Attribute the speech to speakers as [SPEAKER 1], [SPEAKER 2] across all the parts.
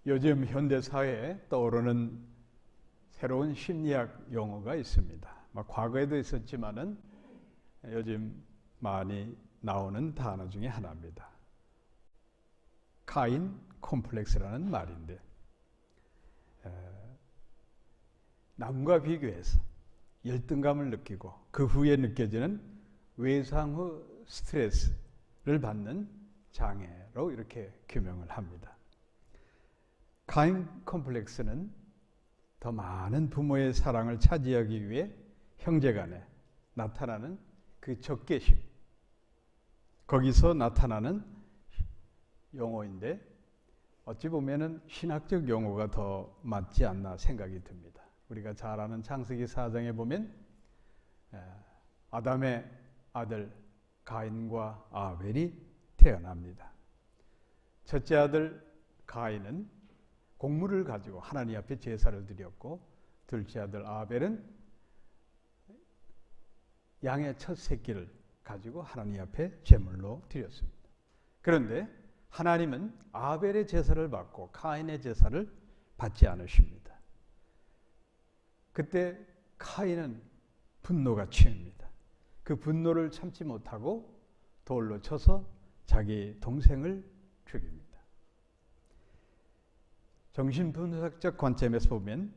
[SPEAKER 1] 요즘 현대 사회에 떠오르는 새로운 심리학 용어가 있습니다. 과거에도 있었지만은 요즘 많이 나오는 단어 중에 하나입니다. 카인 콤플렉스라는 말인데, 남과 비교해서 열등감을 느끼고 그 후에 느껴지는 외상 후 스트레스를 받는 장애로 이렇게 규명을 합니다. 카인 콤플렉스는 더 많은 부모의 사랑을 차지하기 위해 형제간에 나타나는 그 적개심, 거기서 나타나는 용어인데 어찌 보면은 신학적 용어가 더 맞지 않나 생각이 듭니다. 우리가 잘 아는 창세기 4장에 보면 아담의 아들 가인과 아벨이 태어납니다. 첫째 아들 가인은 곡물을 가지고 하나님 앞에 제사를 드렸고, 둘째 아들 아벨은 양의 첫 새끼를 가지고 하나님 앞에 제물로 드렸습니다. 그런데 하나님은 아벨의 제사를 받고 카인의 제사를 받지 않으십니다. 그때 카인은 분노가 치입니다. 그 분노를 참지 못하고 돌로 쳐서 자기 동생을 죽입니다. 정신분석적 관점에서 보면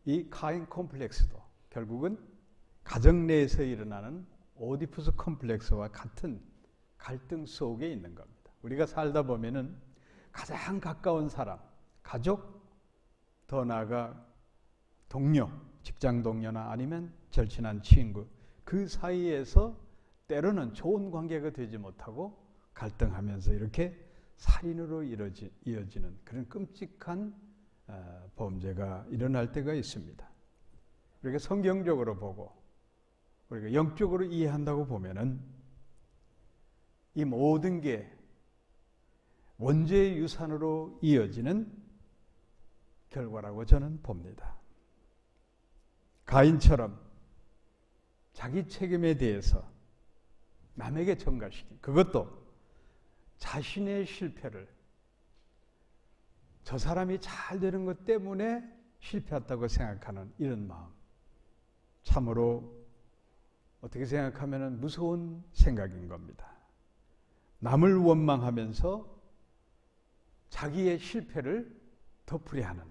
[SPEAKER 1] 이 카인 콤플렉스도 결국은 가정 내에서 일어나는 오디푸스 콤플렉스와 같은 갈등 속에 있는 겁니다. 우리가 살다 보면은 가장 가까운 사람, 가족, 더 나아가 동료, 직장 동료나 아니면 절친한 친구, 그 사이에서 때로는 좋은 관계가 되지 못하고 갈등하면서 이렇게 살인으로 이어지는 그런 끔찍한 범죄가 일어날 때가 있습니다. 우리가 성경적으로 보고 우리가 영적으로 이해한다고 보면은 이 모든 게 원죄의 유산으로 이어지는 결과라고 저는 봅니다. 가인처럼 자기 책임에 대해서 남에게 전가시킨, 그것도 자신의 실패를 저 사람이 잘 되는 것 때문에 실패했다고 생각하는 이런 마음, 참으로 어떻게 생각하면 무서운 생각인 겁니다. 남을 원망하면서 자기의 실패를 덮으려 하는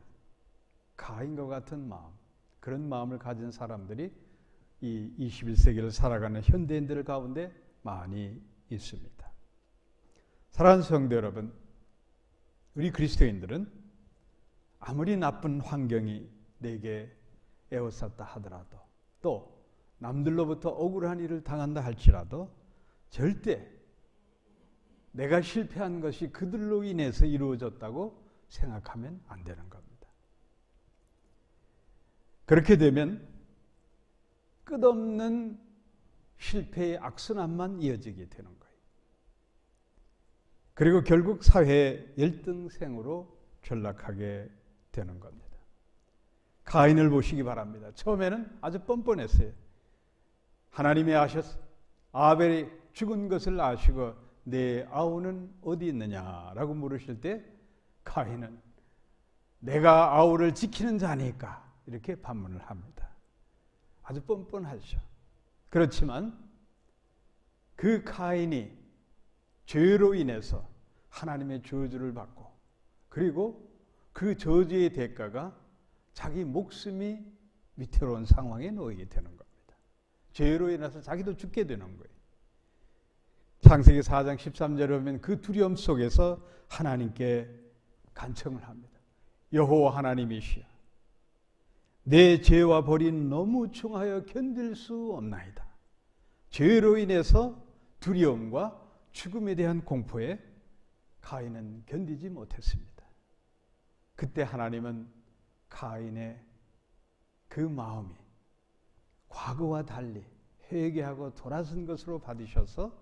[SPEAKER 1] 가인과 같은 마음, 그런 마음을 가진 사람들이 이 21세기를 살아가는 현대인들 가운데 많이 있습니다. 사랑하는 성도 여러분, 우리 그리스도인들은 아무리 나쁜 환경이 내게 에워쌌다 하더라도, 또 남들로부터 억울한 일을 당한다 할지라도 절대 내가 실패한 것이 그들로 인해서 이루어졌다고 생각하면 안 되는 겁니다. 그렇게 되면 끝없는 실패의 악순환만 이어지게 되는 거예요. 그리고 결국 사회의 열등생으로 전락하게 되는 겁니다. 가인을 보시기 바랍니다. 처음에는 아주 뻔뻔했어요. 하나님이 아셨어. 아벨이 죽은 것을 아시고 내 아우는 어디 있느냐라고 물으실 때 가인은 내가 아우를 지키는 자니까 이렇게 반문을 합니다. 아주 뻔뻔하죠. 그렇지만 그 가인이 죄로 인해서 하나님의 저주를 받고, 그리고 그 저주의 대가가 자기 목숨이 위태로운 상황에 놓이게 되는 겁니다. 죄로 인해서 자기도 죽게 되는 거예요. 창세기 4장 13절에 보면 그 두려움 속에서 하나님께 간청을 합니다. 여호와 하나님이시여, 내 죄와 벌이 너무 중하여 견딜 수 없나이다. 죄로 인해서 두려움과 죽음에 대한 공포에 가인은 견디지 못했습니다. 그때 하나님은 가인의 그 마음이 과거와 달리 회개하고 돌아선 것으로 받으셔서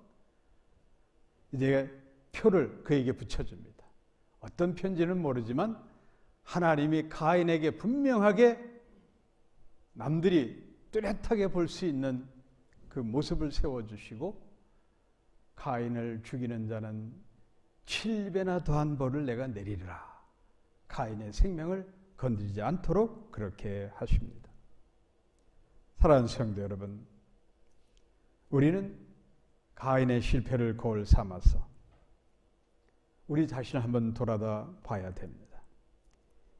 [SPEAKER 1] 이제 표를 그에게 붙여줍니다. 어떤 편지는 모르지만 하나님이 가인에게 분명하게 남들이 뚜렷하게 볼 수 있는 그 모습을 세워주시고, 가인을 죽이는 자는 7배나 더한 벌을 내가 내리리라 카인의 생명을 건드리지 않도록 그렇게 하십니다. 사랑하는 성도 여러분, 우리는 카인의 실패를 거울 삼아서 우리 자신을 한번 돌아다 봐야 됩니다.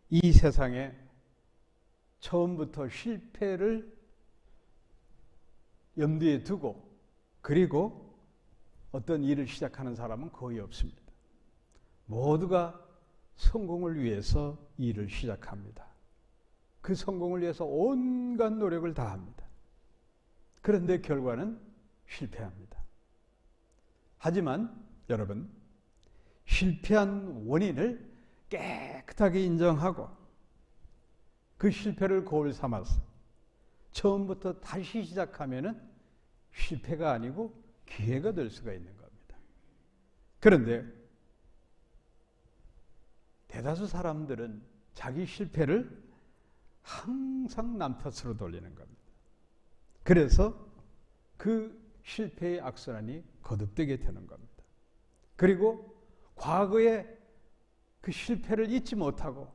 [SPEAKER 1] 이 세상에 처음부터 실패를 염두에 두고 그리고 어떤 일을 시작하는 사람은 거의 없습니다. 모두가 성공을 위해서 일을 시작합니다. 그 성공을 위해서 온갖 노력을 다합니다. 그런데 결과는 실패합니다. 하지만 여러분, 실패한 원인을 깨끗하게 인정하고 그 실패를 거울 삼아서 처음부터 다시 시작하면은 실패가 아니고 기회가 될 수가 있는 겁니다. 그런데 대다수 사람들은 자기 실패를 항상 남 탓으로 돌리는 겁니다. 그래서 그 실패의 악순환이 거듭되게 되는 겁니다. 그리고 과거의 그 실패를 잊지 못하고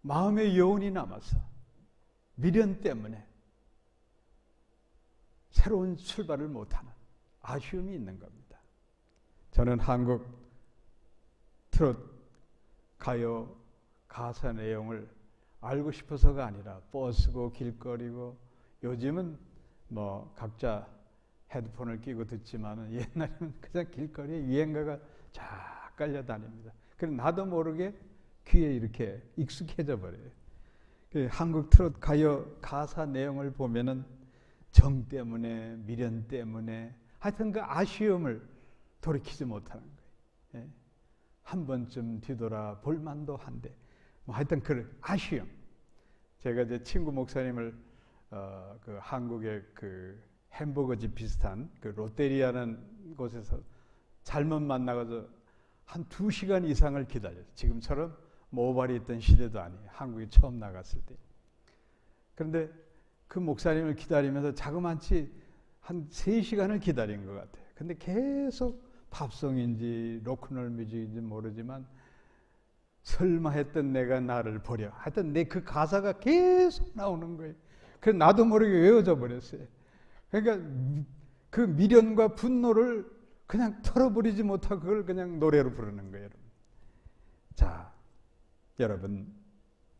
[SPEAKER 1] 마음의 여운이 남아서 미련 때문에 새로운 출발을 못하는 아쉬움이 있는 겁니다. 저는 한국 트롯 가요 가사 내용을 알고 싶어서가 아니라 버스고 길거리고 요즘은 뭐 각자 헤드폰을 끼고 듣지만은 옛날에는 그냥 길거리에 유행가가 쫙 깔려다닙니다. 그래서 나도 모르게 귀에 이렇게 익숙해져 버려요. 그 한국 트롯 가요 가사 내용을 보면은 정 때문에 미련 때문에 하여튼 그 아쉬움을 돌이키지 못하는 거예요. 예? 한 번쯤 뒤돌아 볼만도 한데 뭐 하여튼 그 아쉬움. 제가 이제 친구 목사님을 그 한국의 그 햄버거집 비슷한 그 롯데리아라는 곳에서 잘못 만나가지고 한 2시간 이상을 기다렸어요. 지금처럼 모바일이 있던 시대도 아니에요. 한국에 처음 나갔을 때. 그런데 그 목사님을 기다리면서 자그마치 한 3시간을 기다린 것 같아요. 근데 계속 팝송인지 로큰롤 뮤직인지 모르지만 설마 했던 내가 나를 버려. 하여튼 내 그 가사가 계속 나오는 거예요. 그래서 나도 모르게 외워져 버렸어요. 그러니까 그 미련과 분노를 그냥 털어버리지 못하고 그걸 그냥 노래로 부르는 거예요. 자, 여러분,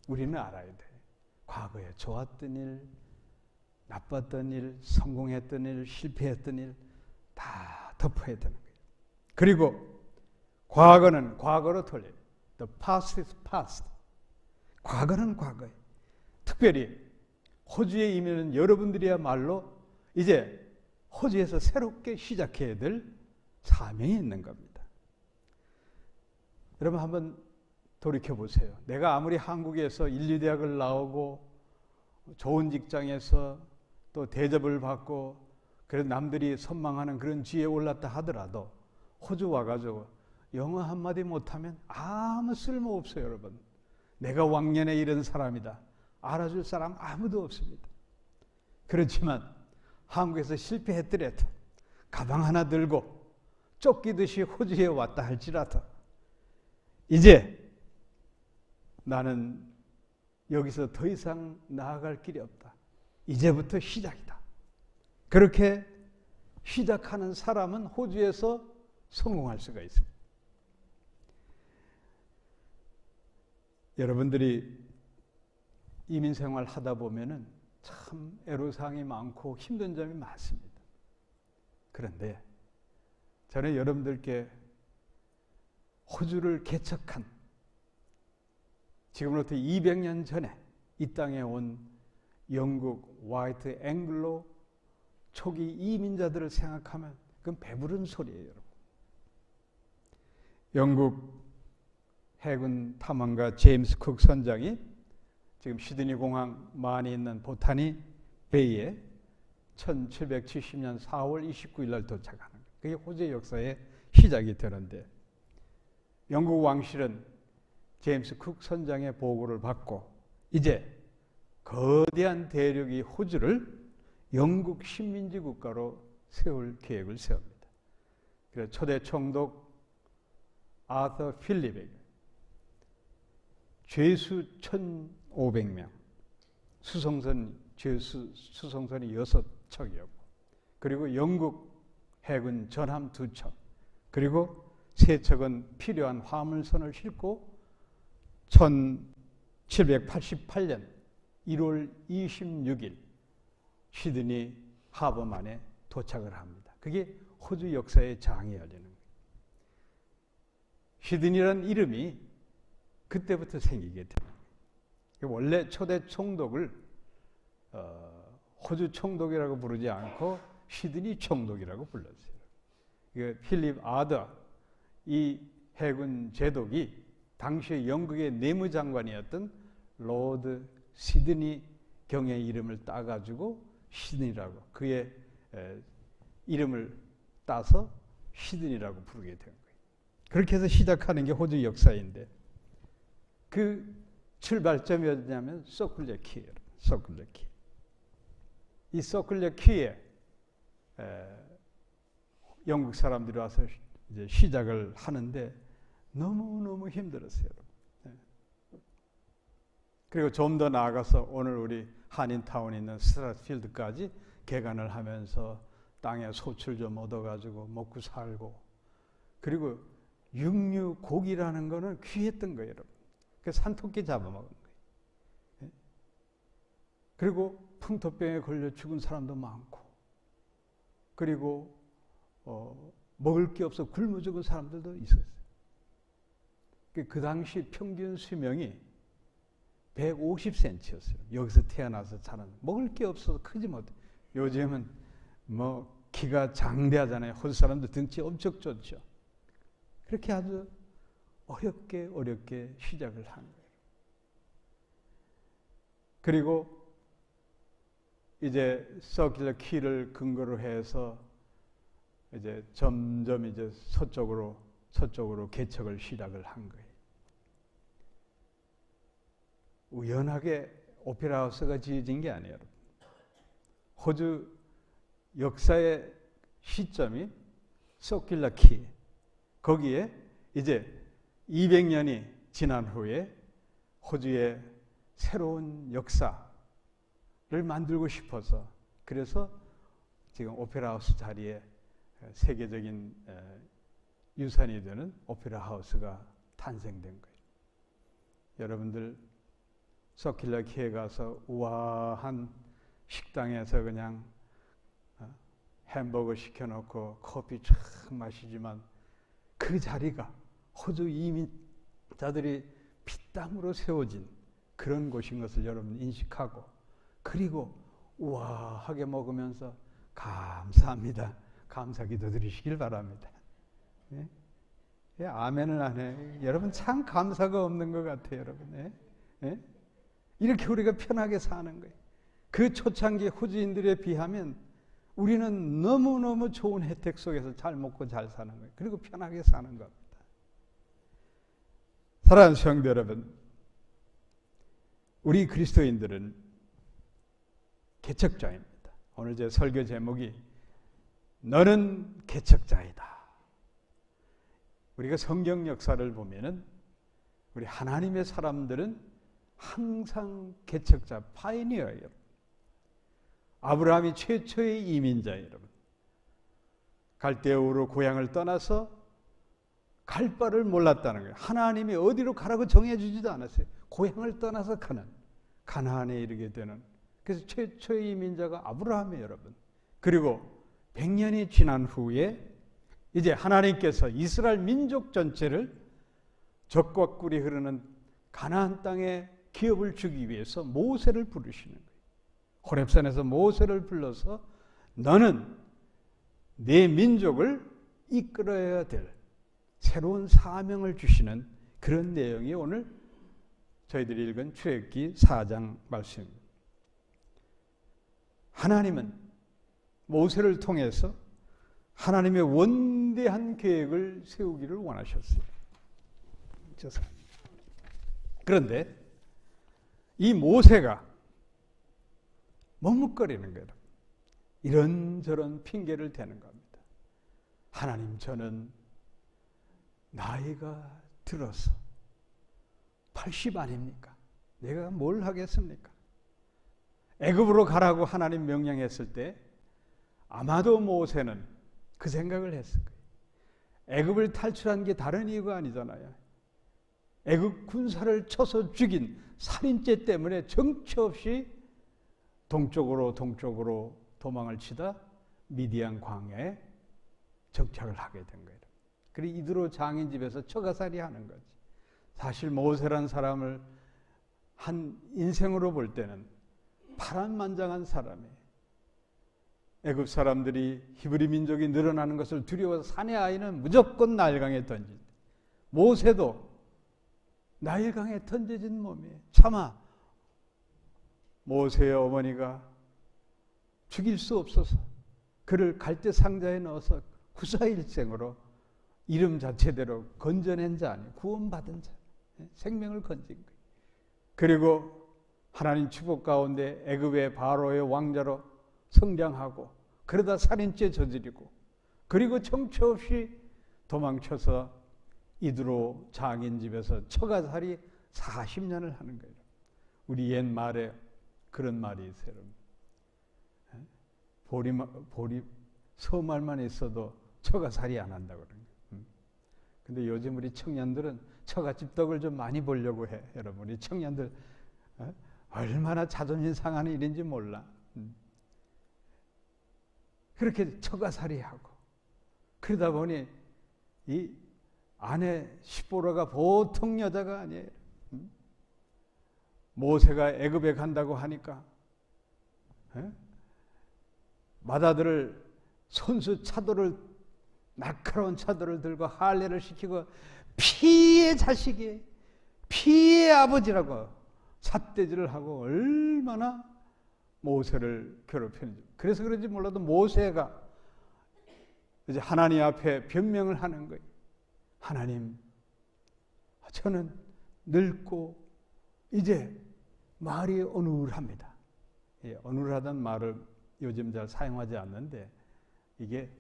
[SPEAKER 1] 우리는 알아야 돼. 과거에 좋았던 일, 나빴던 일, 성공했던 일, 실패했던 일 다 덮어야 되는 거예요. 그리고 과거는 과거로 돌려요. The past is past. 과거는 과거에. 특별히 호주에 이면은 여러분들이야말로 이제 호주에서 새롭게 시작해야 될 사명이 있는 겁니다. 여러분 한번 돌이켜보세요. 내가 아무리 한국에서 인류대학을 나오고 좋은 직장에서 또 대접을 받고 그래서 남들이 선망하는 그런 지위에 올랐다 하더라도 호주 와가지고 영어 한마디 못하면 아무 쓸모없어요. 여러분. 내가 왕년에 이런 사람이다. 알아줄 사람 아무도 없습니다. 그렇지만 한국에서 실패했더라도 가방 하나 들고 쫓기듯이 호주에 왔다 할지라도 이제 나는 여기서 더 이상 나아갈 길이 없다. 이제부터 시작이다. 그렇게 시작하는 사람은 호주에서 성공할 수가 있습니다. 여러분들이 이민생활 하다 보면은 참 애로사항이 많고 힘든 점이 많습니다. 그런데 저는 여러분들께 호주를 개척한 지금으로부터 200년 전에 이 땅에 온 영국 화이트 앵글로 초기 이민자들을 생각하면 그건 배부른 소리예요. 여러분. 영국 해군 탐험가 제임스 쿡 선장이 지금 시드니 공항 많이 있는 보타니 베이에 1770년 4월 29일 날 도착하는 거예요. 그게 호주의 역사의 시작이 되는데 영국 왕실은 제임스 쿡 선장의 보고를 받고 이제 거대한 대륙이 호주를 영국 식민지 국가로 세울 계획을 세웁니다. 그래서 초대 총독 아서 필립에게 죄수 1,500명, 수송선이 6척이었고, 그리고 영국 해군 전함 2척, 그리고 3척은 필요한 화물선을 싣고 1788년 1월 26일 시드니 하버만에 도착을 합니다. 그게 호주 역사의 장이 열리는 거예요. 시드니라는 이름이 그때부터 생기게 되는 거예요. 원래 초대 총독을 호주 총독이라고 부르지 않고 시드니 총독이라고 불렀어요. 필립 아더, 이 해군 제독이 당시에 영국의 내무장관이었던 로드 시드니 경의 이름을 따가지고 시드니라고, 그의 이름을 따서 시드니라고 부르게 된 거예요. 그렇게 해서 시작하는 게 호주 역사인데, 그 출발점이 어디냐면 서클러 키예요. 서클러 키. 이 서클러 키에 영국 사람들이 와서 이제 시작을 하는데 너무너무 힘들었어요. 그리고 좀 더 나아가서 오늘 우리 한인타운에 있는 스트라스필드까지 개간을 하면서 땅에 소출 좀 얻어가지고 먹고 살고, 그리고 육류 고기라는 거는 귀했던 거예요, 여러분. 그 산토끼 잡아먹은 거예요. 그리고 풍토병에 걸려 죽은 사람도 많고, 그리고 먹을 게 없어 굶어 죽은 사람들도 있었어요. 그 당시 평균 수명이 150cm였어요. 여기서 태어나서 자란, 먹을 게 없어서 크지 못해. 요즘은 뭐 키가 장대하잖아요. 호주 사람들 등치 엄청 좋죠. 그렇게 아주 어렵게 시작을 한 거예요. 그리고 이제 서큘러 키를 근거로 해서 이제 점점 이제 서쪽으로 개척을 시작을 한 거예요. 우연하게 오페라 하우스가 지어진 게 아니에요. 호주 역사의 시점이 서큘러 키, 거기에 이제 200년이 지난 후에 호주의 새로운 역사를 만들고 싶어서, 그래서 지금 오페라 하우스 자리에 세계적인 유산이 되는 오페라 하우스가 탄생된 거예요. 여러분들 서큘러 키에 가서 우아한 식당에서 그냥 햄버거 시켜놓고 커피 쫙 마시지만, 그 자리가 호주 이민자들이 피땀으로 세워진 그런 곳인 것을 여러분 인식하고, 그리고 우아하게 먹으면서 감사합니다, 감사 기도 드리시길 바랍니다. 예? 예, 아멘은 안 해. 여러분 참 감사가 없는 것 같아요, 여러분. 예? 예? 이렇게 우리가 편하게 사는 거예요. 그 초창기 호주인들에 비하면 우리는 너무너무 좋은 혜택 속에서 잘 먹고 잘 사는 거예요. 그리고 편하게 사는 겁니다. 사랑하는 성도 여러분, 우리 그리스도인들은 개척자입니다. 오늘 제 설교 제목이 너는 개척자이다. 우리가 성경 역사를 보면은 우리 하나님의 사람들은 항상 개척자, 파이니어예요. 아브라함이 최초의 이민자예요, 여러분. 갈대우로 고향을 떠나서 갈 바를 몰랐다는 거예요. 하나님이 어디로 가라고 정해주지도 않았어요. 고향을 떠나서 가나안에 이르게 되는, 그래서 최초의 이민자가 아브라함이에요, 여러분. 그리고 100년이 지난 후에 이제 하나님께서 이스라엘 민족 전체를 적과 꿀이 흐르는 가나안 땅에 기업을 주기 위해서 모세를 부르시는 거예요. 호렙산에서 모세를 불러서 너는 내 민족을 이끌어야 될 새로운 사명을 주시는 그런 내용이 오늘 저희들이 읽은 출애굽기 4장 말씀입니다. 하나님은 모세를 통해서 하나님의 원대한 계획을 세우기를 원하셨어요. 그런데 이 모세가 머뭇거리는 거예요. 이런저런 핑계를 대는 겁니다. 하나님, 저는 나이가 들어서 80 아닙니까? 내가 뭘 하겠습니까? 애굽으로 가라고 하나님 명령했을 때 아마도 모세는 그 생각을 했을 거예요. 애굽을 탈출한 게 다른 이유가 아니잖아요. 애굽 군사를 쳐서 죽인 살인죄 때문에 정처 없이 동쪽으로 도망을 치다 미디안 광야에 정착을 하게 된 거예요. 그리고 이드로 장인 집에서 처가살이 하는 거지. 사실 모세란 사람을 한 인생으로 볼 때는 파란만장한 사람이에요. 애굽 사람들이 히브리 민족이 늘어나는 것을 두려워서 사내 아이는 무조건 나일강에 던진다. 모세도 나일강에 던져진 몸이에요. 차마 모세의 어머니가 죽일 수 없어서 그를 갈대 상자에 넣어서 후사일생으로 이름 자체대로 건져낸 자 아니에요. 구원받은 자. 생명을 건진 거예요. 그리고 하나님 축복 가운데 애굽의 바로의 왕자로 성장하고 그러다 살인죄 저지르고 그리고 정처 없이 도망쳐서 이드로 장인 집에서 처가살이 40년을 하는 거예요. 우리 옛말에 그런 말이 있어요. 보리 서말만 있어도 처가살이 안 한다고 그러는 거예요. 근데 요즘 우리 청년들은 처갓집 떡을 좀 많이 보려고 해. 여러분, 우리 청년들 얼마나 자존심 상하는 일인지 몰라. 그렇게 처가살이하고 그러다 보니 이 아내 시보라가 보통 여자가 아니에요. 모세가 애굽에 간다고 하니까 맏아들을 손수 차도를 날카로운 차도를 들고 할례를 시키고 피의 자식이 피의 아버지라고 삿대질을 하고 얼마나 모세를 괴롭히는지. 그래서 그런지 몰라도 모세가 이제 하나님 앞에 변명을 하는 거예요. 하나님, 저는 늙고 이제 말이 어눌합니다. 어눌하다는 말을 요즘 잘 사용하지 않는데 이게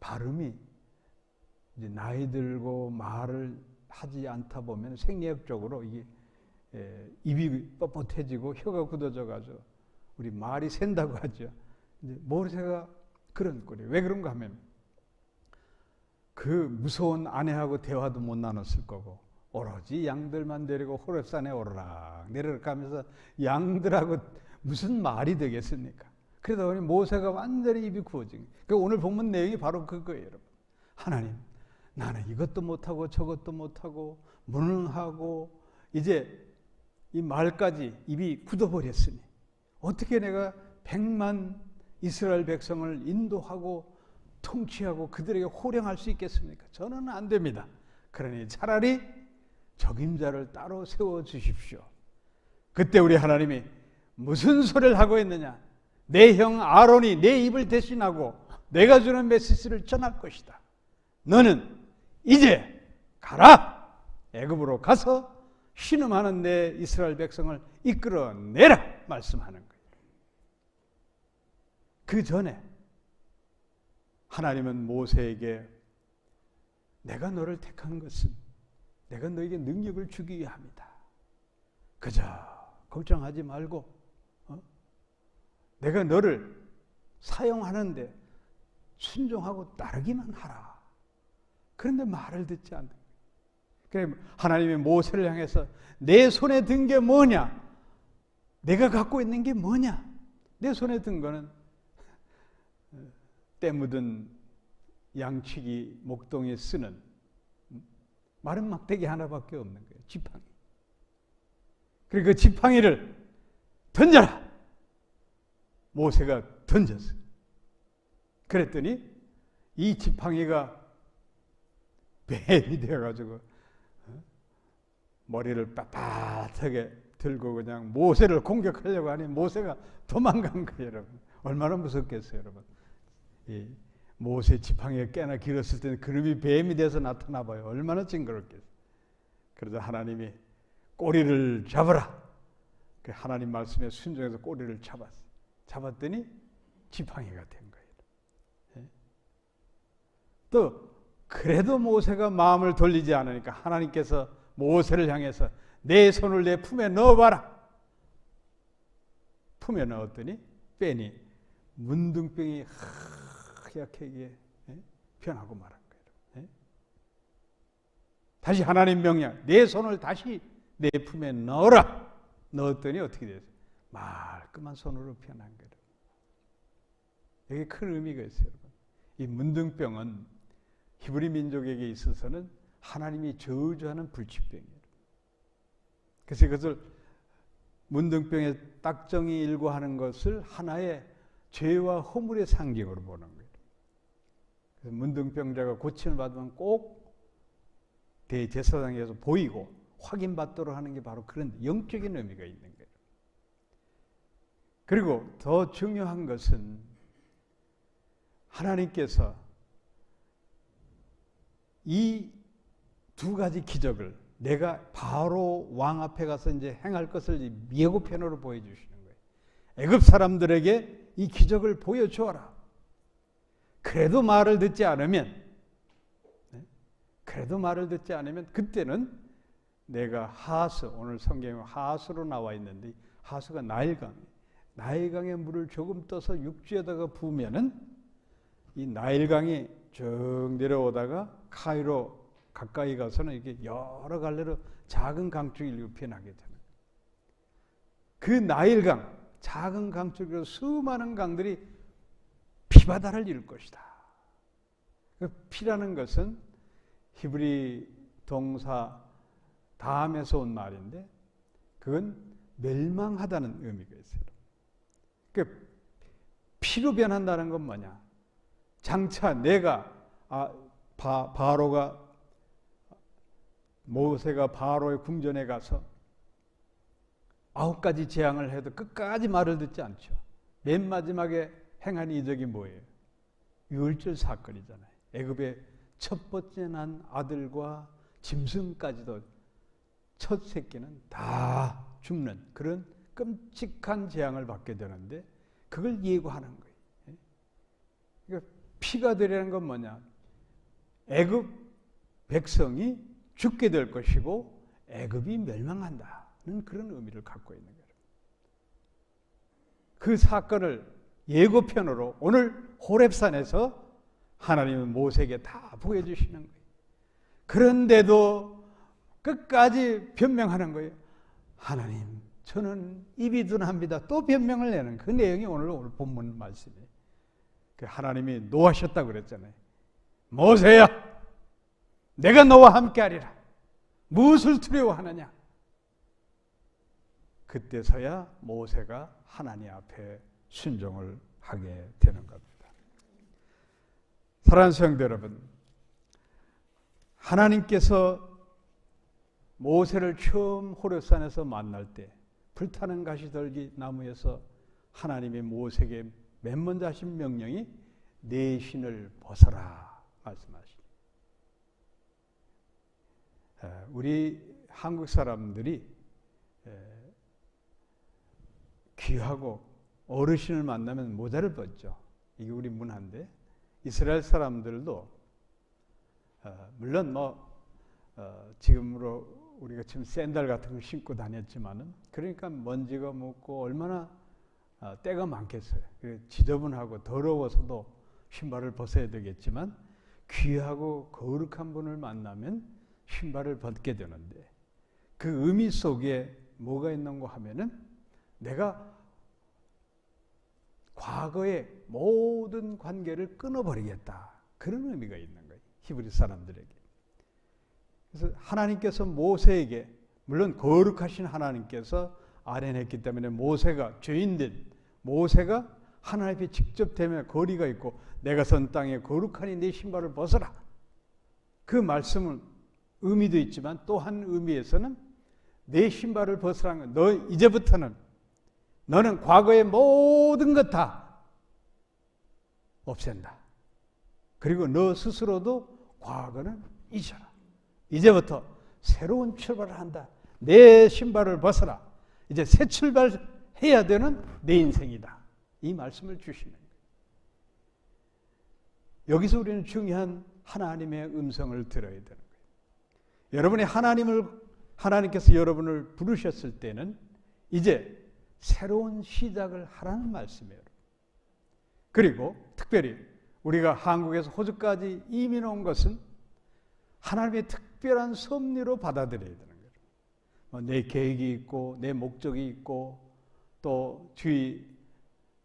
[SPEAKER 1] 발음이 이제 나이 들고 말을 하지 않다 보면 생리학적으로 이게 입이 뻣뻣해지고 혀가 굳어져가지고 우리 말이 샌다고 하죠. 이제 모세가 그런 꼴이에요. 왜 그런가 하면 그 무서운 아내하고 대화도 못 나눴을 거고 오로지 양들만 데리고 호렙산에 오르락 내려락 가면서 양들하고 무슨 말이 되겠습니까? 그러다 보니 모세가 완전히 입이 구워진 거예요. 그러니까 오늘 본문 내용이 바로 그거예요. 여러분. 하나님, 나는 이것도 못하고 저것도 못하고 무능하고 이제 이 말까지 입이 굳어버렸으니 어떻게 내가 100만 이스라엘 백성을 인도하고 통치하고 그들에게 호령할 수 있겠습니까? 저는 안 됩니다. 그러니 차라리 적임자를 따로 세워주십시오. 그때 우리 하나님이 무슨 소리를 하고 있느냐? 내 형 아론이 내 입을 대신하고 내가 주는 메시지를 전할 것이다. 너는 이제 가라! 애굽으로 가서 신음하는 내 이스라엘 백성을 이끌어내라! 말씀하는 거예요. 그 전에 하나님은 모세에게 내가 너를 택한 것은 내가 너에게 능력을 주기 위함이다. 그저 걱정하지 말고 내가 너를 사용하는데 순종하고 따르기만 하라. 그런데 말을 듣지 않는 거예요. 그래 하나님이 모세를 향해서 내 손에 든 게 뭐냐? 내가 갖고 있는 게 뭐냐? 내 손에 든 거는 때 묻은 양치기 목동에 쓰는 마른 막대기 하나밖에 없는 거예요. 지팡이. 그리고 그 지팡이를 던져라. 모세가 던졌어요. 그랬더니 이 지팡이가 뱀이 되어가지고 머리를 빳빳하게 들고 그냥 모세를 공격하려고 하니 모세가 도망간 거예요. 여러분. 얼마나 무섭겠어요. 여러분. 이 모세 지팡이가 꽤나 길었을 때는 그놈이 뱀이 돼서 나타나 봐요. 얼마나 징그럽겠어요. 그러자 하나님이 꼬리를 잡아라. 그 하나님 말씀에 순종해서 꼬리를 잡았어요. 잡았더니 지팡이가 된 거예요. 또 그래도 모세가 마음을 돌리지 않으니까 하나님께서 모세를 향해서 내 손을 내 품에 넣어봐라. 품에 넣었더니 빼니 문둥병이 하얗게 변하고 말한 거예요. 다시 하나님 명령, 내 손을 다시 내 품에 넣어라. 넣었더니 어떻게 됐어요? 말끔한 손으로 변한 거예요. 여기 큰 의미가 있어요, 여러분. 이 문둥병은 히브리 민족에게 있어서는 하나님이 저주하는 불치병이에요. 그래서 그것을 문둥병의 딱정이 일구하는 것을 하나의 죄와 허물의 상징으로 보는 거예요. 그래서 문둥병자가 고침을 받으면 꼭 대제사장에서 보이고 확인받도록 하는 게 바로 그런 영적인 의미가 있는 거예요. 그리고 더 중요한 것은 하나님께서 이 두 가지 기적을 내가 바로 왕 앞에 가서 이제 행할 것을 예고편으로 보여주시는 거예요. 애굽 사람들에게 이 기적을 보여주어라. 그래도 말을 듣지 않으면 그때는 내가 하수, 오늘 성경에 하수로 나와 있는데 하수가 나일강에 물을 조금 떠서 육지에다가 부으면은 이 나일강이 쭉 내려오다가 카이로 가까이 가서는 이게 여러 갈래로 작은 강줄기로 변하게 되는 거예요. 그 나일강, 작은 강줄기로 수많은 강들이 피바다를 이룰 것이다. 그 피라는 것은 히브리 동사 다음에서 온 말인데 그건 멸망하다는 의미가 있어요. 그 피로 변한다는 건 뭐냐? 장차 내가 모세가 바로의 궁전에 가서 9가지 재앙을 해도 끝까지 말을 듣지 않죠. 맨 마지막에 행한 이적이 뭐예요? 유월절 사건이잖아요. 애굽의 첫 번째 난 아들과 짐승까지도 첫 새끼는 다 죽는 그런 끔찍한 재앙을 받게 되는데 그걸 예고하는 거예요. 그러니까 피가 되려는 건 뭐냐? 애굽 백성이 죽게 될 것이고 애굽이 멸망한다는 그런 의미를 갖고 있는 거예요. 그 사건을 예고편으로 오늘 호렙산에서 하나님은 모세에게 다 보여주시는 거예요. 그런데도 끝까지 변명하는 거예요. 하나님, 저는 입이 둔합니다. 또 변명을 내는 그 내용이 오늘 본문 말씀이에요. 하나님이 노하셨다고 그랬잖아요. 모세야, 내가 너와 함께하리라. 무엇을 두려워하느냐? 그때서야 모세가 하나님 앞에 순종을 하게 되는 겁니다. 사랑하는 성도 여러분, 하나님께서 모세를 처음 호렙산에서 만날 때 불타는 가시떨기 나무에서 하나님이 모세에게 맨 먼저 하신 명령이 내 신을 벗어라 말씀하십니다. 우리 한국 사람들이 귀하고 어르신을 만나면 모자를 벗죠. 이게 우리 문화인데 이스라엘 사람들도 물론 지금으로 우리가 지금 샌들 같은 걸 신고 다녔지만은 그러니까 먼지가 묻고 얼마나 때가 많겠어요. 지저분하고 더러워서도 신발을 벗어야 되겠지만 귀하고 거룩한 분을 만나면 신발을 벗게 되는데 그 의미 속에 뭐가 있는가 하면은 내가 과거의 모든 관계를 끊어버리겠다. 그런 의미가 있는 거예요. 히브리 사람들에게. 그래서 하나님께서 모세에게 물론 거룩하신 하나님께서 아련했기 때문에 모세가 죄인된 모세가 하나님 앞에 직접 대면 거리가 있고 내가 선 땅에 거룩하니 내 신발을 벗어라. 그 말씀은 의미도 있지만 또 한 의미에서는 내 신발을 벗으라는 건 너 이제부터는 너는 과거의 모든 것 다 없앤다. 그리고 너 스스로도 과거는 잊어라. 이제부터 새로운 출발을 한다. 내 신발을 벗어라. 이제 새 출발해야 되는 내 인생이다. 이 말씀을 주시는 거예요. 여기서 우리는 중요한 하나님의 음성을 들어야 되는 거예요. 여러분이 하나님을 하나님께서 여러분을 부르셨을 때는 이제 새로운 시작을 하라는 말씀이에요. 그리고 특별히 우리가 한국에서 호주까지 이민 온 것은 하나님의 특별한 섭리로 받아들여야 되는 거죠. 내 계획이 있고 내 목적이 있고 또 주위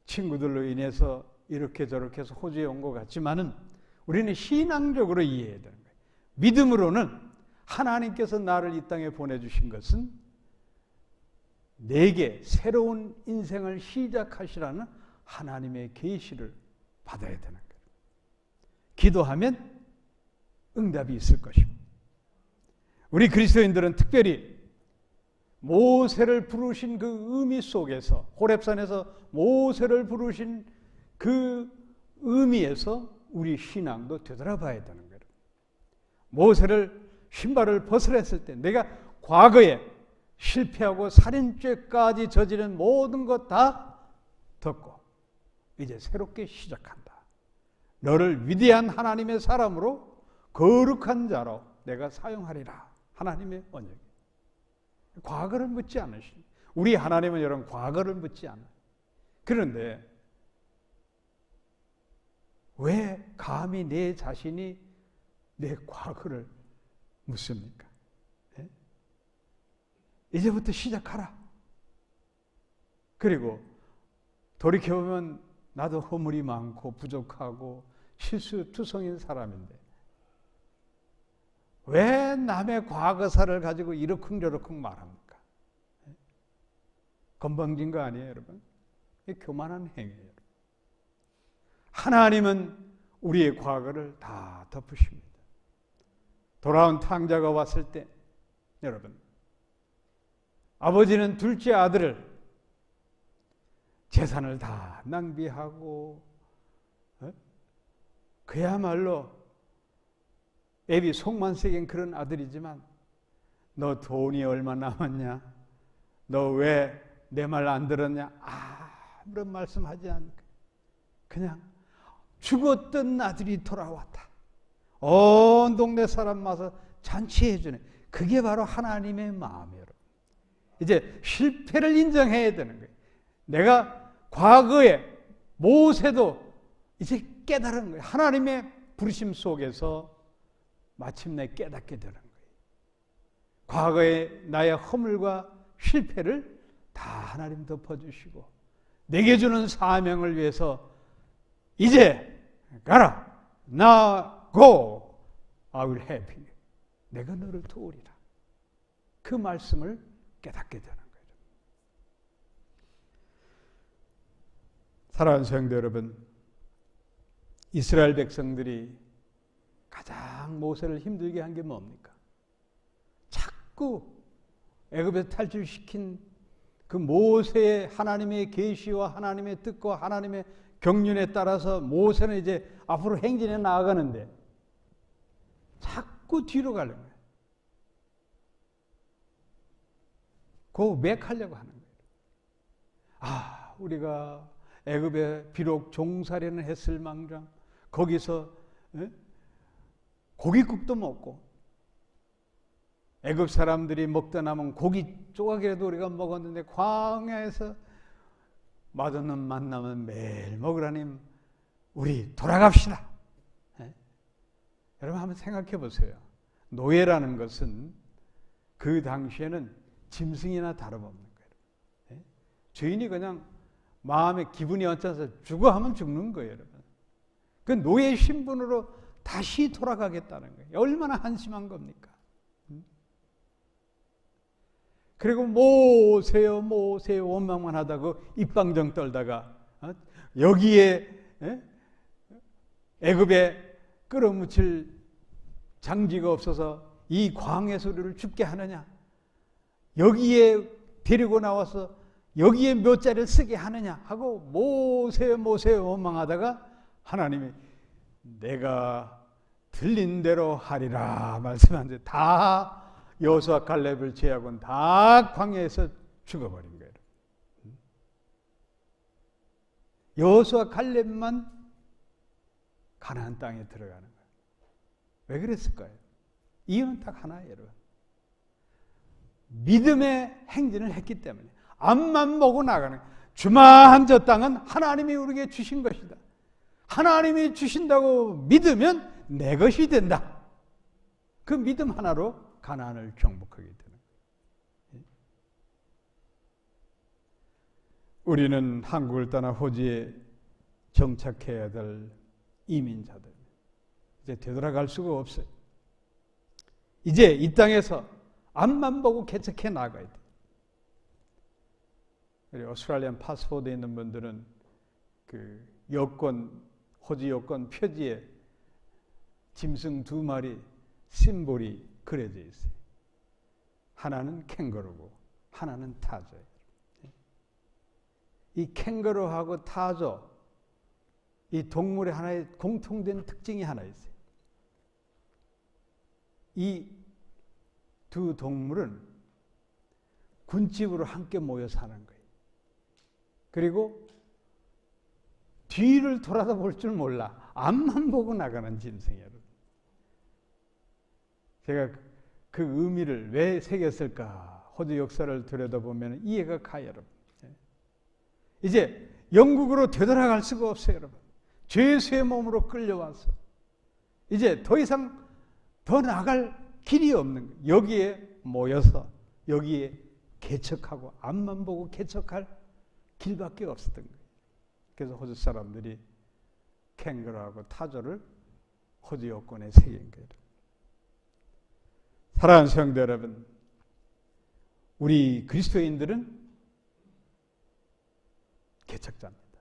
[SPEAKER 1] 친구들로 인해서 이렇게 저렇게 해서 호주에 온 것 같지만은 우리는 신앙적으로 이해해야 되는 거예요. 믿음으로는 하나님께서 나를 이 땅에 보내주신 것은 내게 새로운 인생을 시작하시라는 하나님의 계시를 받아야 되는 거예요. 기도하면 응답이 있을 것입니다. 우리 그리스도인들은 특별히 모세를 부르신 그 의미 속에서, 호렙산에서 모세를 부르신 그 의미에서 우리 신앙도 되돌아봐야 되는 거예요. 모세를 신발을 벗으랬을 때 내가 과거에 실패하고 살인죄까지 저지른 모든 것 다 덮고 이제 새롭게 시작한다. 너를 위대한 하나님의 사람으로 거룩한 자로 내가 사용하리라. 하나님의 언약. 과거를 묻지 않으십니다. 우리 하나님은 여러분 과거를 묻지 않아요. 그런데 왜 감히 내 자신이 내 과거를 묻습니까? 네? 이제부터 시작하라. 그리고 돌이켜보면 나도 허물이 많고 부족하고 실수투성인 사람인데 왜 남의 과거사를 가지고 이러쿵저러쿵 말합니까? 건방진 거 아니에요, 여러분? 이게 교만한 행위예요. 하나님은 우리의 과거를 다 덮으십니다. 돌아온 탕자가 왔을 때 여러분, 아버지는 둘째 아들을 재산을 다 낭비하고 그야말로 애비 속만 새긴 그런 아들이지만 너 돈이 얼마 남았냐? 너 왜 내 말 안 들었냐? 아무런 말씀하지 않고 그냥 죽었던 아들이 돌아왔다. 온 동네 사람 와서 잔치해 주네. 그게 바로 하나님의 마음이에요. 이제 실패를 인정해야 되는 거예요. 내가 과거에 모세도 이제 깨달은 거예요. 하나님의 부르심 속에서 마침내 깨닫게 되는 거예요. 과거의 나의 허물과 실패를 다 하나님 덮어주시고 내게 주는 사명을 위해서 이제 가라. 나 go. I will help you. 내가 너를 도우리라. 그 말씀을 깨닫게 되는 거예요. 사랑하는 성도 여러분, 이스라엘 백성들이 가장 모세를 힘들게 한 게 뭡니까? 자꾸 애굽에서 탈출시킨 그 모세의 하나님의 계시와 하나님의 뜻과 하나님의 경륜에 따라서 모세는 이제 앞으로 행진해 나아가는데 자꾸 뒤로 가려고 해요. 그거 맥하려고 하는 거예요. 우리가 애굽에 비록 종살이는 했을 망정 거기서 고깃국도 먹고 애굽 사람들이 먹다 남은 고기 조각이라도 우리가 먹었는데 광야에서 맛없는 만나면 매일 먹으라니 우리 돌아갑시다. 여러분 한번 생각해 보세요. 노예라는 것은 그 당시에는 짐승이나 다름없는 거예요. 주인이 그냥 마음에 기분이 언짢아서 죽어 하면 죽는 거예요, 여러분. 그 노예 신분으로 다시 돌아가겠다는 거예요. 얼마나 한심한 겁니까? 그리고 모세요 모세요 원망만 하다가 입방정 떨다가 여기에 애굽에 끌어묻힐 장지가 없어서 이 광야에서 우리를 죽게 하느냐, 여기에 데리고 나와서 여기에 묘자를 쓰게 하느냐 하고 모세요 모세요 원망하다가 하나님이 내가 들린 대로 하리라 말씀하는데 다 여호수아 갈렙을 제하고는 다 광야에서 죽어버린 거예요. 여호수아 갈렙만 가나안 땅에 들어가는 거예요. 왜 그랬을까요? 이유는 딱 하나예요, 여러분. 믿음의 행진을 했기 때문에 앞만 보고 나가는 거예요. 주마한 저 땅은 하나님이 우리에게 주신 것이다. 하나님이 주신다고 믿으면 내 것이 된다. 그 믿음 하나로 가나안을 정복하게 되는 거예요. 우리는 한국을 떠나 호주에 정착해야 될 이민자들. 이제 되돌아갈 수가 없어요. 이제 이 땅에서 앞만 보고 개척해 나가야 돼요. 오스트레일리안 파스포드에 있는 분들은 그 여권, 호주 여권 표지에 짐승 2마리 심볼이 그려져 있어요. 하나는 캥거루고 하나는 타조예요. 이 캥거루하고 타조, 이 동물의 하나의 공통된 특징이 하나 있어요. 이 두 동물은 군집으로 함께 모여 사는 거예요. 그리고 뒤를 돌아다볼 줄 몰라. 앞만 보고 나가는 짐승이에요. 제가 그 의미를 왜 새겼을까? 호주 역사를 들여다보면 이해가 가요, 여러분. 이제 영국으로 되돌아갈 수가 없어요, 여러분. 죄수의 몸으로 끌려와서 이제 더 이상 더 나갈 길이 없는 거예요. 여기에 모여서 여기에 개척하고 앞만 보고 개척할 길밖에 없었던 거예요. 그래서 호주 사람들이 캥거루하고 타조를 호주 여권에 새긴 거예요. 사랑하는 성도 여러분, 우리 그리스도인들은 개척자입니다.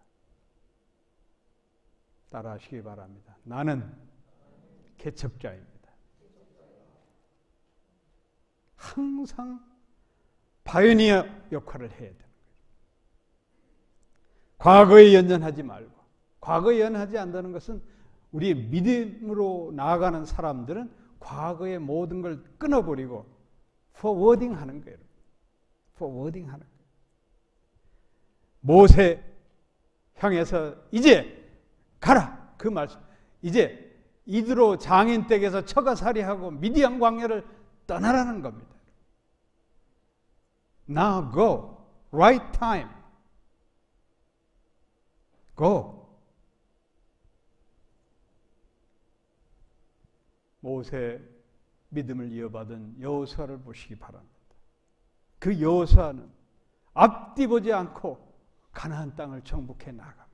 [SPEAKER 1] 따라하시기 바랍니다. 나는 개척자입니다. 항상 파이오니어 역할을 해야 됩니다. 과거에 연연하지 말고, 과거에 연연하지 않는다는 것은 우리의 믿음으로 나아가는 사람들은 과거의 모든 걸 끊어버리고 포워딩 하는 거예요. 포워딩 하는 거예요. 모세 향해서 이제 가라! 그 말씀. 이제 이드로 장인 댁에서 처가살이하고 미디안 광야를 떠나라는 겁니다. Now go. Right time. Go. 모세 믿음을 이어받은 여호수아를 보시기 바랍니다. 그 여호수아는 앞뒤 보지 않고 가나안 땅을 정복해 나갑니다.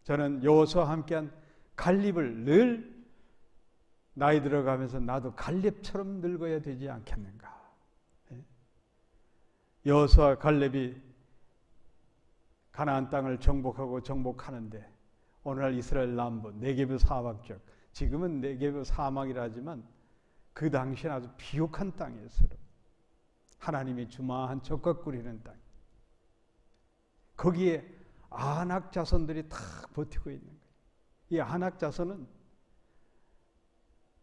[SPEAKER 1] 저는 여호수아와 함께한 갈렙을 늘 나이 들어가면서 나도 갈렙처럼 늙어야 되지 않겠는가. 여호수아 갈렙이 가나안 땅을 정복하는데 오늘날 이스라엘 남부 네게브 사막 쪽, 지금은 네게브 사막이라 하지만 그 당시엔 아주 비옥한 땅이었어요. 하나님이 주마한 적과 꾸리는 땅. 거기에 아낙 자손들이 다 버티고 있는 거예요. 이 아낙 자손은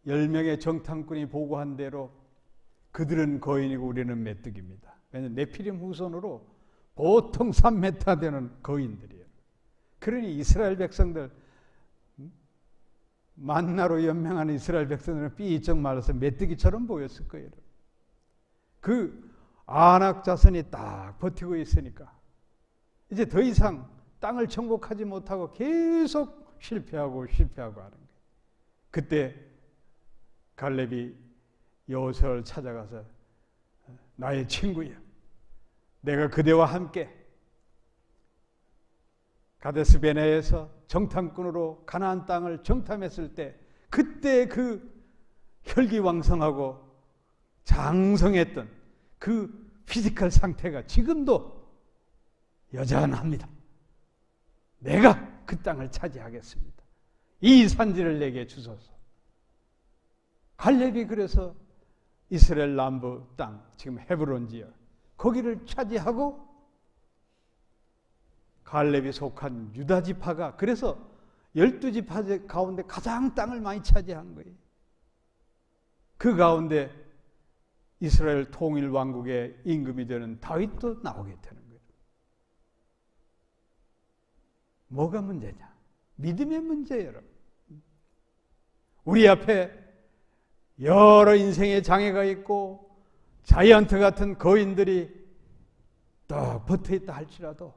[SPEAKER 1] 10명의 정탐꾼이 보고한 대로 그들은 거인이고 우리는 메뚜기입니다. 왜냐하면 네피림 후손으로 보통 3m 되는 거인들이에요. 그러니 이스라엘 백성들, 만나로 연명하는 이스라엘 백성들은 삐쩍 말라서 메뚜기처럼 보였을 거예요. 그 아낙 자손이 딱 버티고 있으니까 이제 더 이상 땅을 정복하지 못하고 계속 실패하고 하는 거예요. 그때 갈렙이 여호수아를 찾아가서 나의 친구야, 내가 그대와 함께 가데스 베네에서 정탐꾼으로 가나안 땅을 정탐했을 때 그때 그 혈기왕성하고 장성했던 그 피지컬 상태가 지금도 여전합니다. 내가 그 땅을 차지하겠습니다. 이 산지를 내게 주소서. 갈렙이 그래서 이스라엘 남부 땅, 지금 헤브론 지역, 거기를 차지하고 갈렙이 속한 유다 지파가 그래서 12지파 가운데 가장 땅을 많이 차지한 거예요. 그 가운데 이스라엘 통일 왕국의 임금이 되는 다윗도 나오게 되는 거예요. 뭐가 문제냐? 믿음의 문제예요, 여러분. 우리 앞에 여러 인생의 장애가 있고 자이언트 같은 거인들이 또 붙어있다 할지라도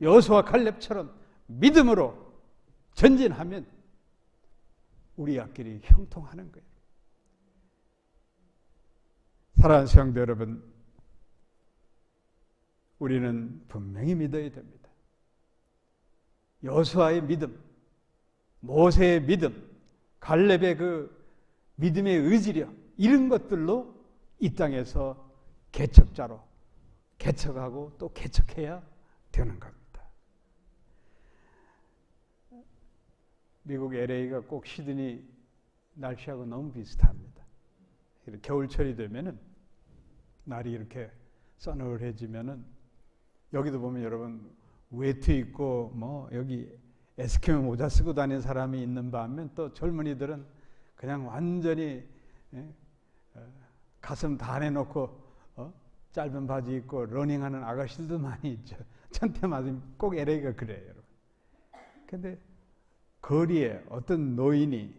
[SPEAKER 1] 여호수아 칼렙처럼 믿음으로 전진하면 우리 앞길이 형통하는 거예요. 사랑하는 성도 여러분, 우리는 분명히 믿어야 됩니다. 여호수아의 믿음, 모세의 믿음, 갈렙의 그 믿음의 의지력, 이런 것들로 이 땅에서 개척자로 개척하고 또 개척해야 되는 겁니다. 미국 LA가 꼭 시드니 날씨하고 너무 비슷합니다. 겨울철이 되면은 날이 이렇게 서늘해지면은 여기도 보면 여러분 웨트 입고 뭐 여기 에스키모 모자 쓰고 다니는 사람이 있는 반면 또 젊은이들은 그냥 완전히 가슴 다 내놓고 짧은 바지 입고 러닝하는 아가씨들도 많이 있죠. 천태마다 꼭 LA가 그래요, 여러분. 근데 거리에 어떤 노인이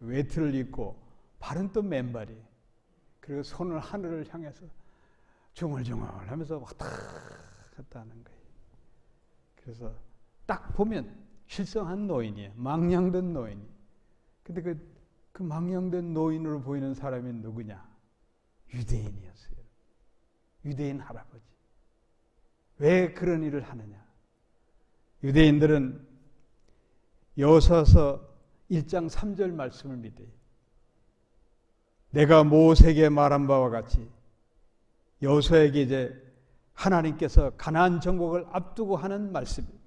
[SPEAKER 1] 웨트를 입고 발은 또 맨발이, 그리고 손을 하늘을 향해서 중얼중얼 하면서 왔다 갔다 하는 거예요. 그래서 딱 보면 실성한 노인이에요. 망령된 노인이. 근데 그 망령된 노인으로 보이는 사람이 누구냐? 유대인이었어요. 유대인 할아버지. 왜 그런 일을 하느냐? 유대인들은 여호수아서 1장 3절 말씀을 믿어요. 내가 모세에게 말한 바와 같이 여호수아에게 이제 하나님께서 가나안 정복을 앞두고 하는 말씀이에요.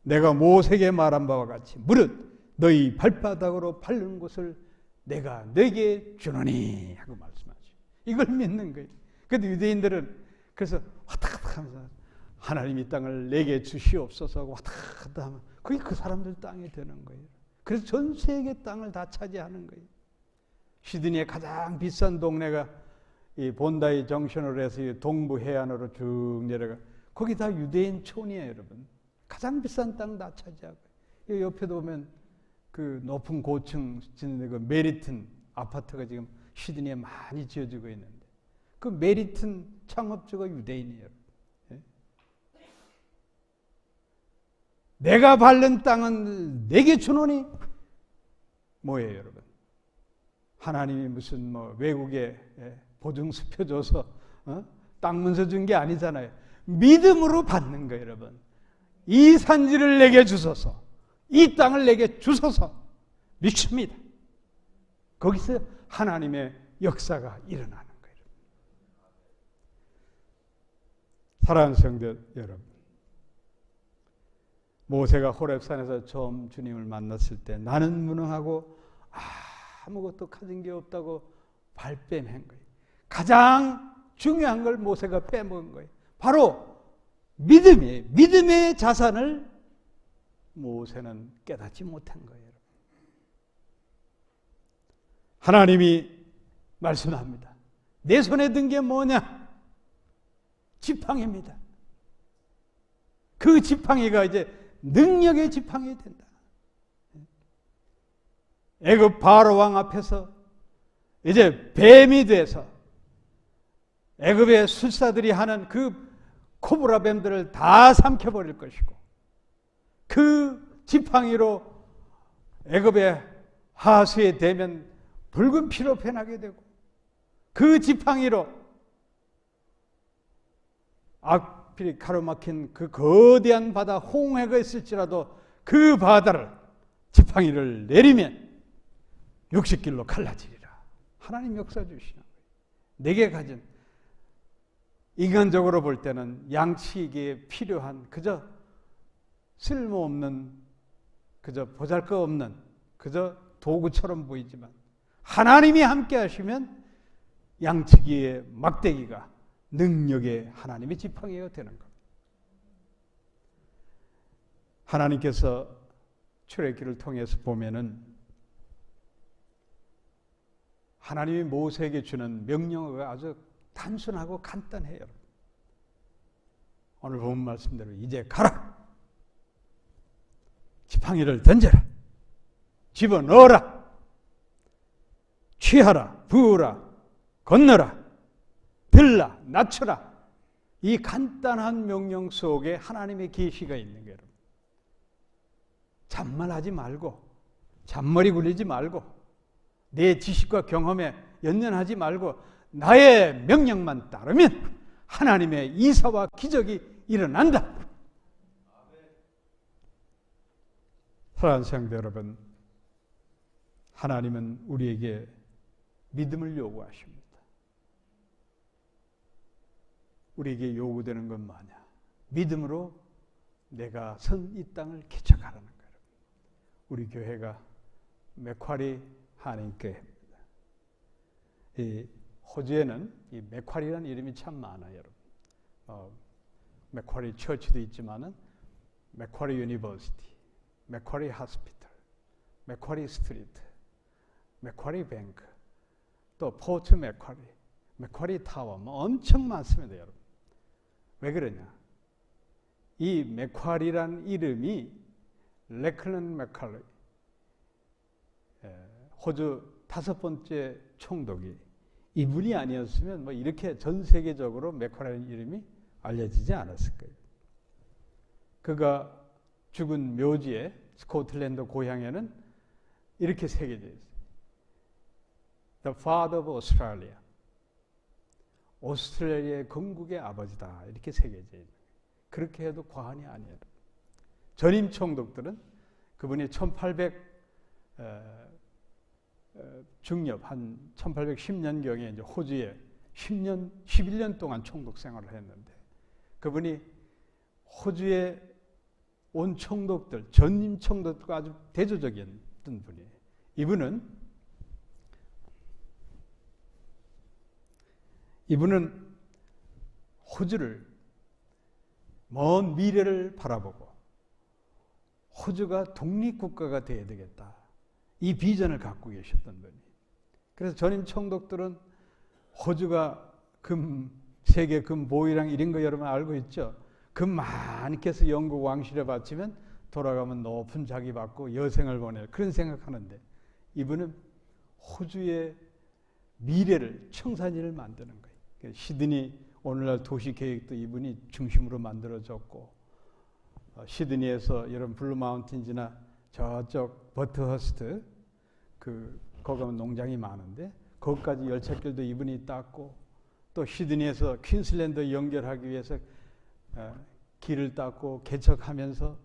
[SPEAKER 1] 내가 모세에게 말한 바와 같이 무릇 너희 발바닥으로 밟는 곳을 내가 너에게 주노니 하고 말씀하죠. 이걸 믿는 거예요. 그런데 유대인들은 그래서 왔다 갔다 하면서 하나님 이 땅을 내게 주시옵소서 하고 왔다 갔다 하면 그게 그 사람들 땅이 되는 거예요. 그래서 전 세계 땅을 다 차지하는 거예요. 시드니의 가장 비싼 동네가 이 본다이 정션으로 해서 동부 해안으로 쭉 내려가, 거기 다 유대인 촌이에요, 여러분. 가장 비싼 땅 다 차지하고. 옆에도 보면 그 높은 고층 짓는 그 메리튼 아파트가 지금 시드니에 많이 지어지고 있는데, 그 메리튼 창업주가 유대인이에요. 예? 내가 밟는 땅은 내게 주노니 뭐예요, 여러분? 하나님이 무슨 뭐 외국에 보증수표 줘서 땅 문서 준 게 아니잖아요. 믿음으로 받는 거예요, 여러분. 이 산지를 내게 주소서, 이 땅을 내게 주소서 믿습니다. 거기서 하나님의 역사가 일어나는 거예요. 사랑하는 성도 여러분, 모세가 호렙산에서 처음 주님을 만났을 때 나는 무능하고 아무것도 가진 게 없다고 발뺌한 거예요. 가장 중요한 걸 모세가 빼먹은 거예요. 바로 믿음이에요. 믿음의 자산을 모세는 깨닫지 못한 거예요. 하나님이 말씀합니다. 내 손에 든 게 뭐냐? 지팡이입니다. 그 지팡이가 이제 능력의 지팡이 된다. 애굽 바로 왕 앞에서 이제 뱀이 돼서 애굽의 술사들이 하는 그 코브라 뱀들을 다 삼켜버릴 것이고, 그 지팡이로 애굽의 하수에 대면 붉은 피로 변하게 되고, 그 지팡이로 악필이 가로막힌 그 거대한 바다 홍해가 있을지라도 그 바다를 지팡이를 내리면 60길로 갈라지리라. 하나님 역사 주시는 거예요. 내게 가진, 인간적으로 볼 때는 양치기에 필요한 그저 쓸모없는, 그저 보잘것없는 그저 도구처럼 보이지만 하나님이 함께 하시면 양치기의 막대기가 능력의 하나님의 지팡이가 되는 겁니다. 하나님께서 출애굽기를 통해서 보면은 하나님이 모세에게 주는 명령어가 아주 단순하고 간단해요. 오늘 본 말씀대로 이제 가라. 지팡이를 던져라. 집어넣어라. 취하라. 부으라. 건너라. 들라, 낮춰라. 이 간단한 명령 속에 하나님의 계시가 있는 거예요. 잔말하지 말고, 잔머리 굴리지 말고, 내 지식과 경험에 연연하지 말고 나의 명령만 따르면 하나님의 이사와 기적이 일어난다. 사랑하는 성도 여러분, 하나님은 우리에게 믿음을 요구하십니다. 우리에게 요구되는 건 뭐냐? 믿음으로 내가 선 이 땅을 개척하라는 거예요. 우리 교회가 맥쿼리 한인교회입니다. 이 호주에는 이 맥쿼리라는 이름이 참 많아요, 여러분. 맥쿼리 처치도 있지만은 맥쿼리 유니버시티, 맥쿼리 하스피털, 맥쿼리 스트리트, 맥쿼리 뱅크, 또 포트 맥쿼리, 맥쿼리 타워, 뭐 엄청 많습니다, 여러분. 왜 그러냐? 이 맥쿼리란 이름이 레클랜 맥쿼리, 호주 5번째 총독이 이분이 아니었으면 뭐 이렇게 전 세계적으로 맥쿼리라는 이름이 알려지지 않았을 거예요. 그가 죽은 묘지에 스코틀랜드 고향에는 이렇게 새겨져 있어요. The Father of Australia. 오스트레일리아의 건국의 아버지다. 이렇게 새겨져 있는 거예요. 그렇게 해도 과언이 아니에요. 전임 총독들은 그분이 1800 중엽 한 1810년경에 이제 호주에 11년 동안 총독 생활을 했는데 그분이 호주의 온 총독들, 전임 총독들과 아주 대조적이었던 분이에요. 이분은 호주를 먼 미래를 바라보고 호주가 독립국가가 되어야 되겠다. 이 비전을 갖고 계셨던 분이. 그래서 전임 총독들은 호주가 세계 금보이랑 이런 거 여러분 알고 있죠? 금 많이 캐서 영국 왕실에 바치면 돌아가면 높은 자기 받고 여생을 보낼 그런 생각하는데 이분은 호주의 미래를 청산리를 만드는 거예요. 시드니 오늘날 도시 계획도 이분이 중심으로 만들어졌고 시드니에서 여러분 블루 마운틴즈나 저쪽 버트허스트 거기 가면 농장이 많은데 거기까지 열차길도 이분이 땄고 또 시드니에서 퀸슬랜드 연결하기 위해서 길을 닦고 개척하면서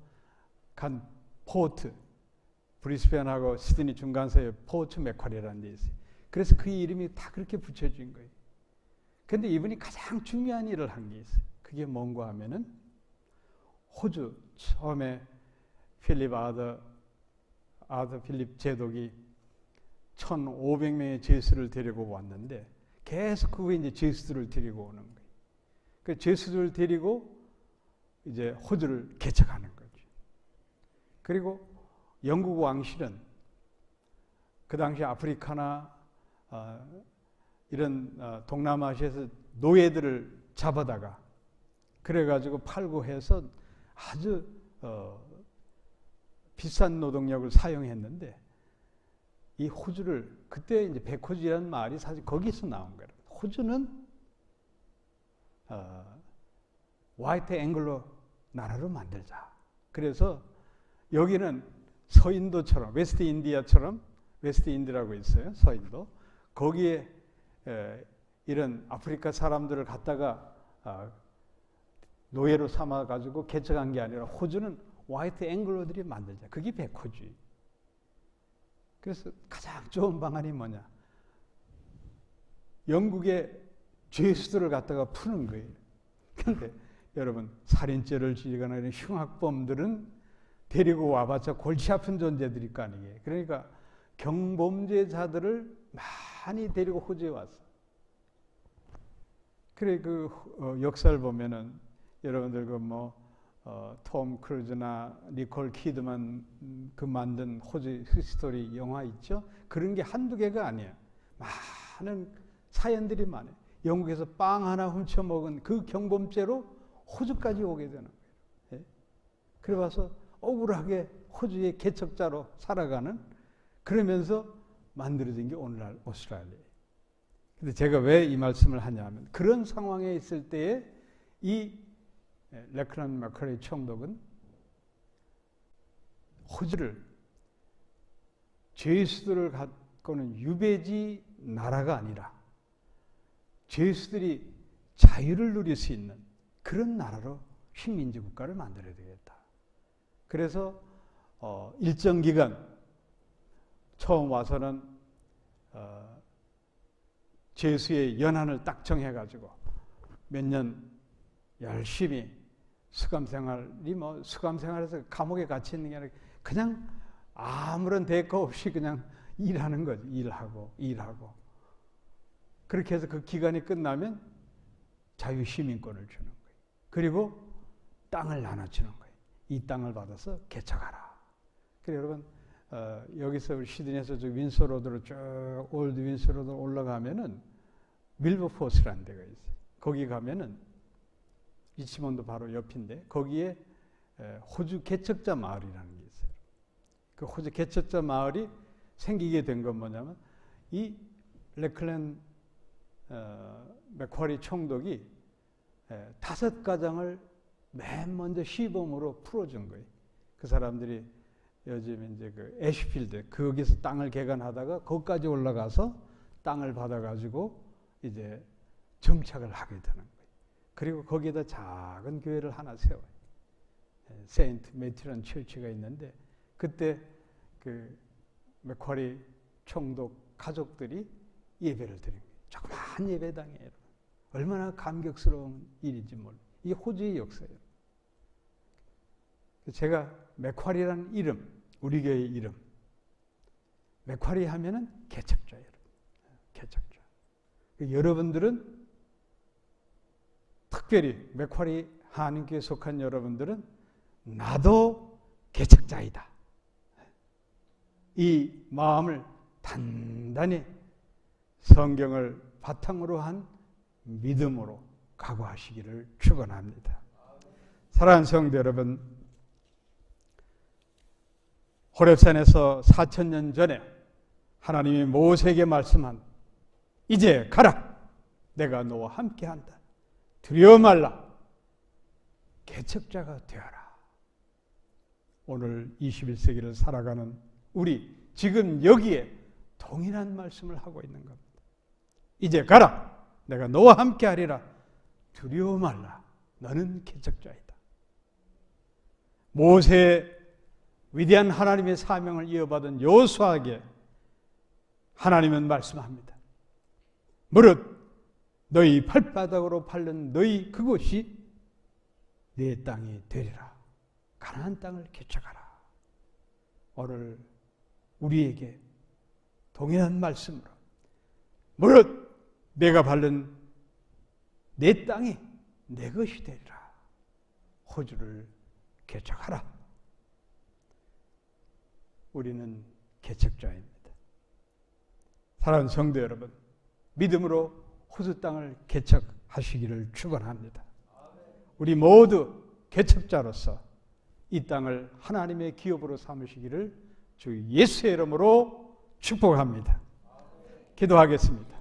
[SPEAKER 1] 간 포트 브리스벤하고 시드니 중간 사이에 포트 맥쿼리라는 데 있어요. 그래서 그 이름이 다 그렇게 붙여진 거예요. 그런데 이분이 가장 중요한 일을 한 게 있어요. 그게 뭔가 하면은 호주 처음에 아더 필립 제독이 1,500명의 제수를 데리고 왔는데 계속 그 후에 이제 제수들을 데리고 오는 거예요. 그 제수들을 데리고 이제 호주를 개척하는 거죠. 그리고 영국 왕실은 그 당시 아프리카나 이런 동남아시아에서 노예들을 잡아다가 그래가지고 팔고 해서 아주 비싼 노동력을 사용했는데 이 호주를 그때 이제 백호주라는 말이 사실 거기서 나온 거예요. 호주는 화이트 앵글로 나라로 만들자. 그래서 여기는 서인도처럼 웨스트 인디아처럼 웨스트 인디라고 있어요. 서인도. 거기에 이런 아프리카 사람들을 갖다가 노예로 삼아가지고 개척한 게 아니라 호주는 화이트 앵글로들이 만들자. 그게 백호주의. 그래서 가장 좋은 방안이 뭐냐? 영국의 죄수들을 갖다가 푸는 거예요. 그런데 여러분 살인죄를 지거나 이런 흉악범들은 데리고 와봤자 골치 아픈 존재들일 거 아니에요. 그러니까 경범죄자들을 많이 데리고 호주에 왔어. 그래 그 역사를 보면은 여러분들 톰 크루즈나 니콜 키드만 만든 호주 히스토리 영화 있죠? 그런 게 한두 개가 아니에요. 많은 사연들이 많아요. 영국에서 빵 하나 훔쳐먹은 그 경범죄로 호주까지 오게 되는 거예요. 예? 그래 와서 억울하게 호주의 개척자로 살아가는 그러면서 만들어진 게 오늘날 오스트레일리아예요. 근데 제가 왜 이 말씀을 하냐면 그런 상황에 있을 때에 이 레클랜드 맥쿼리 총독은 호주를 죄수들을 갖고는 유배지 나라가 아니라 죄수들이 자유를 누릴 수 있는 그런 나라로 식민지 국가를 만들어야 되겠다. 그래서 일정 기간 처음 와서는 죄수의 연한을 딱 정해가지고 몇 년 열심히 수감생활이 수감생활에서 감옥에 갇혀 있는 게 아니라 그냥 아무런 대가 없이 그냥 일하는 거지. 일하고. 그렇게 해서 그 기간이 끝나면 자유시민권을 주는 거예요. 그리고 땅을 나눠주는 거예요. 이 땅을 받아서 개척하라. 그래서 여러분 여기서 시드니에서 저 윈서로드로 쭉 올드 윈서로드로 올라가면은 밀버포스라는 데가 있어요. 거기 가면은 리치몬드 바로 옆인데 거기에 호주 개척자 마을이라는 게 있어요. 그 호주 개척자 마을이 생기게 된 건 뭐냐면 이 레클랜드 맥쿼리 총독이 5가정을 맨 먼저 시범으로 풀어준 거예요. 그 사람들이 요즘 이제 그 애쉬필드 거기서 땅을 개간하다가 거기까지 올라가서 땅을 받아가지고 이제 정착을 하게 되는 거예요. 그리고 거기에다 작은 교회를 하나 세워요. 세인트 매튜란 처치가 있는데 그때 그 맥쿼리 총독 가족들이 예배를 드린 거예요. 조그만 예배당이에요. 얼마나 감격스러운 일인지 몰라요. 이게 호주의 역사예요. 제가 맥쿼리라는 이름, 우리 교회 이름, 맥쿼리 하면은 개척자예요. 개척자. 여러분들은 특별히 맥쿼리 하나님께 속한 여러분들은 나도 개척자이다. 이 마음을 단단히 성경을 바탕으로 한 믿음으로 각오하시기를 축원합니다. 사랑하는 성도 여러분, 호렙산에서 4000년 전에 하나님이 모세에게 말씀한 이제 가라. 내가 너와 함께한다. 두려워 말라. 개척자가 되어라. 오늘 21세기를 살아가는 우리 지금 여기에 동일한 말씀을 하고 있는 겁니다. 이제 가라. 내가 너와 함께하리라. 두려워 말라. 너는 개척자이다. 모세의 위대한 하나님의 사명을 이어받은 여호수아에게 하나님은 말씀합니다. 무릇 너희 발바닥으로 밟는 너희 그곳이 네 땅이 되리라. 가나안 땅을 개척하라. 오늘 우리에게 동일한 말씀으로 무릇 내가 밟는 내 땅이 내 것이 되리라. 호주를 개척하라. 우리는 개척자입니다. 사랑하는 성도 여러분, 믿음으로 호주 땅을 개척하시기를 축원합니다. 우리 모두 개척자로서 이 땅을 하나님의 기업으로 삼으시기를 주 예수의 이름으로 축복합니다. 기도하겠습니다.